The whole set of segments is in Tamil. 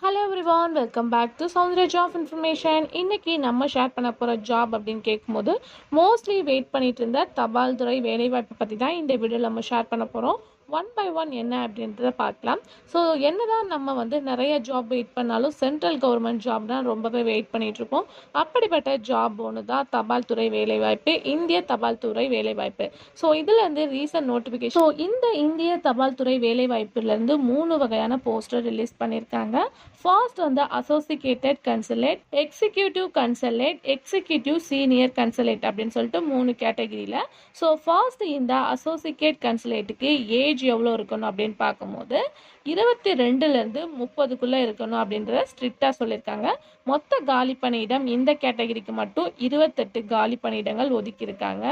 Hello everyone, welcome back to Soundarya job information. இன்றைக்கி நம்ம ஷேர் பண்ண போகிற ஜாப் அப்படின்னு கேட்கும்போது மோஸ்ட்லி வெயிட் பண்ணிட்டு இருந்த தபால் துறை வேலைவாய்ப்பு பற்றி தான் இந்த வீடியோவில் நம்ம ஷேர் பண்ண போகிறோம். ஒன் பை ஒன் என்ன அப்படின்றத பார்க்கலாம். ஸோ என்னதான் நம்ம நிறைய ஜாப் வெயிட் பண்ணாலும் சென்ட்ரல் கவர்மெண்ட் ஜாப் தான் ரொம்பவே வெயிட் பண்ணிகிட்ருக்கோம். அப்படிப்பட்ட ஜாப் ஒன்று தான் தபால் துறை வேலைவாய்ப்பு, இந்திய தபால் துறை வேலைவாய்ப்பு. ஸோ இதுலேருந்து ரீசன்ட் நோட்டிஃபிகேஷன். ஸோ இந்த இந்திய தபால் துறை வேலைவாய்ப்புலேருந்து 3 வகையான போஸ்டர் ரிலீஸ் பண்ணியிருக்காங்க. First associated consultant, executive consultant, executive senior consultant அப்படின்னு சொல்லிட்டு 3 கேட்டகரியில். ஸோ ஃபர்ஸ்ட் இந்த அசோசியேட் கன்சலேட்டுக்கு ஏஜ் எவ்வளோ இருக்கணும் அப்படின்னு பார்க்கும்போது 22லேருந்து 30க்குள்ளே இருக்கணும் அப்படின்றத ஸ்ட்ரிக்டாக சொல்லியிருக்காங்க. மொத்த காலி பணியிடம் இந்த கேட்டகரிக்கு மட்டும் 28 காலி பணியிடங்கள் ஒதுக்கியிருக்காங்க.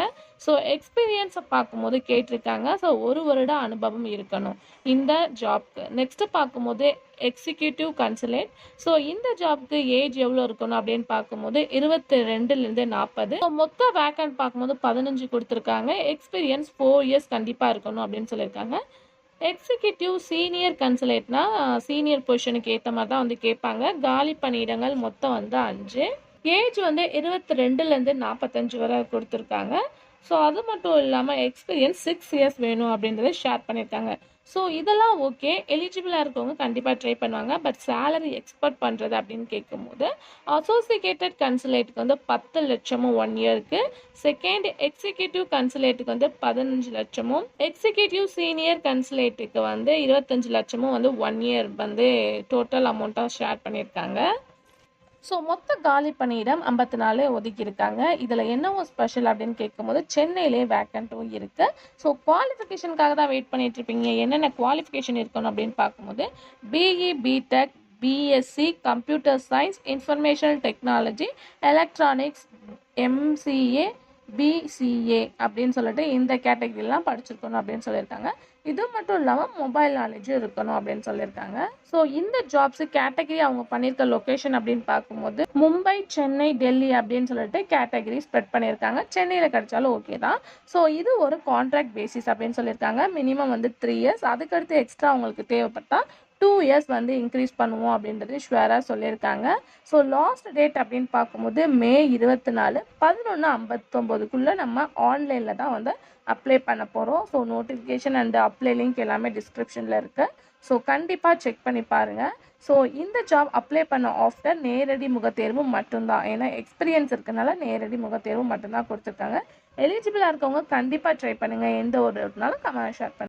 ஸோ எக்ஸ்பீரியன்ஸை பார்க்கும்போது கேட்டிருக்காங்க. ஸோ 1 வருட அனுபவம் இருக்கணும் இந்த ஜாப்க்கு. நெக்ஸ்ட்டு பார்க்கும்போது எக்ஸிக்யூட்டிவ் கன்சலேட். ஸோ இந்த ஜாப்க்கு ஏஜ் எவ்வளோ இருக்கணும் அப்படின்னு பார்க்கும்போது 22லேருந்து 40. ஸோ மொத்த வேக்கன்ட் பார்க்கும்போது 15 கொடுத்துருக்காங்க. எக்ஸ்பீரியன்ஸ் 4 இயர்ஸ் கண்டிப்பாக இருக்கணும் அப்படின்னு சொல்லியிருக்காங்க. எக்ஸிக்யூட்டிவ் சீனியர் கன்சலேட்னா சீனியர் பொசிஷனுக்கு ஏற்ற மாதிரி தான் கேட்பாங்க. காலி பணியிடங்கள் மொத்தம் 5. ஏஜ் 22லேருந்து 45 வரை கொடுத்துருக்காங்க. ஸோ அது மட்டும் இல்லாமல் எக்ஸ்பீரியன்ஸ் 6 இயர்ஸ் வேணும் அப்படின்றத ஷேர் பண்ணியிருக்காங்க. ஸோ இதெல்லாம் ஓகே, எலிஜிபிளாக இருக்கவங்க கண்டிப்பாக ட்ரை பண்ணுவாங்க. பட் சேலரி எக்ஸ்பெக்ட் பண்ணுறது அப்படின்னு கேட்கும்போது அசோசியேட்டட் கன்சுலேட்டுக்கு 10 லட்சமும் 1 இயருக்கு, செகண்ட் எக்ஸிக்யூட்டிவ் கன்சுலேட்டுக்கு 15 லட்சமும், எக்ஸிக்யூட்டிவ் சீனியர் கன்சுலேட்டுக்கு 25 லட்சமும் 1 இயர் டோட்டல் அமௌண்ட்டாக ஷேர் பண்ணியிருக்காங்க. ஸோ மொத்த காலி பணியிடம் 54 ஒதுக்கியிருக்காங்க. இதில் என்னவோ ஸ்பெஷல் அப்படின்னு கேட்கும்போது சென்னையிலே வேக்கண்ட்டும் இருக்குது. ஸோ குவாலிஃபிகேஷனுக்காக தான் வெயிட் பண்ணிட்டு இருப்பீங்க. என்னென்ன குவாலிஃபிகேஷன் இருக்கணும் அப்படின்னு பார்க்கும்போது BE, BTech, BSc, computer science, information technology, electronics, MCA, BCA அப்படின்னு சொல்லிட்டு இந்த கேட்டகரிலாம் படிச்சிருக்கணும் அப்படின்னு சொல்லியிருக்காங்க. இது மட்டும் இல்லாமல் மொபைல் நாலேஜும் இருக்கணும் அப்படின்னு சொல்லியிருக்காங்க. ஸோ இந்த ஜாப்ஸு கேட்டகரி அவங்க பண்ணியிருக்க லொக்கேஷன் அப்படின்னு பார்க்கும்போது மும்பை, சென்னை, டெல்லி அப்படின்னு சொல்லிட்டு கேட்டகரி ஸ்ப்ரெட் பண்ணியிருக்காங்க. சென்னையில் கிடைச்சாலும் ஓகே தான். ஸோ இது ஒரு கான்ட்ராக்ட் பேசிஸ் அப்படின்னு சொல்லியிருக்காங்க. மினிமம் 3 இயர்ஸ், அதுக்கடுத்து எக்ஸ்ட்ரா அவங்களுக்கு தேவைப்பட்டால் 2 இயர்ஸ் இன்க்ரீஸ் பண்ணுவோம் அப்படின்றது ஷுவராக சொல்லியிருக்காங்க. ஸோ லாஸ்ட் டேட் அப்படின்னு பார்க்கும்போது மே 24 11:59க்குள்ளே நம்ம ஆன்லைனில் தான் அப்ளை பண்ண போகிறோம். So notification and apply link எல்லாமே டிஸ்கிரிப்ஷனில் இருக்குது. ஸோ கண்டிப்பாக செக் பண்ணி பாருங்கள். ஸோ இந்த ஜாப் அப்ளை பண்ண ஆஃப்டர் நேரடி முகத்தேர்வு மட்டும்தான். ஏன்னா எக்ஸ்பீரியன்ஸ் இருக்கனால நேரடி முகத்தேர்வு மட்டும்தான் கொடுத்துருக்காங்க. எலிஜிபிளாக இருக்கவங்க கண்டிப்பாக ட்ரை பண்ணுங்கள். எந்த ஒரு நாளும் கமெண்ட் ஷேர் பண்ணுங்கள்.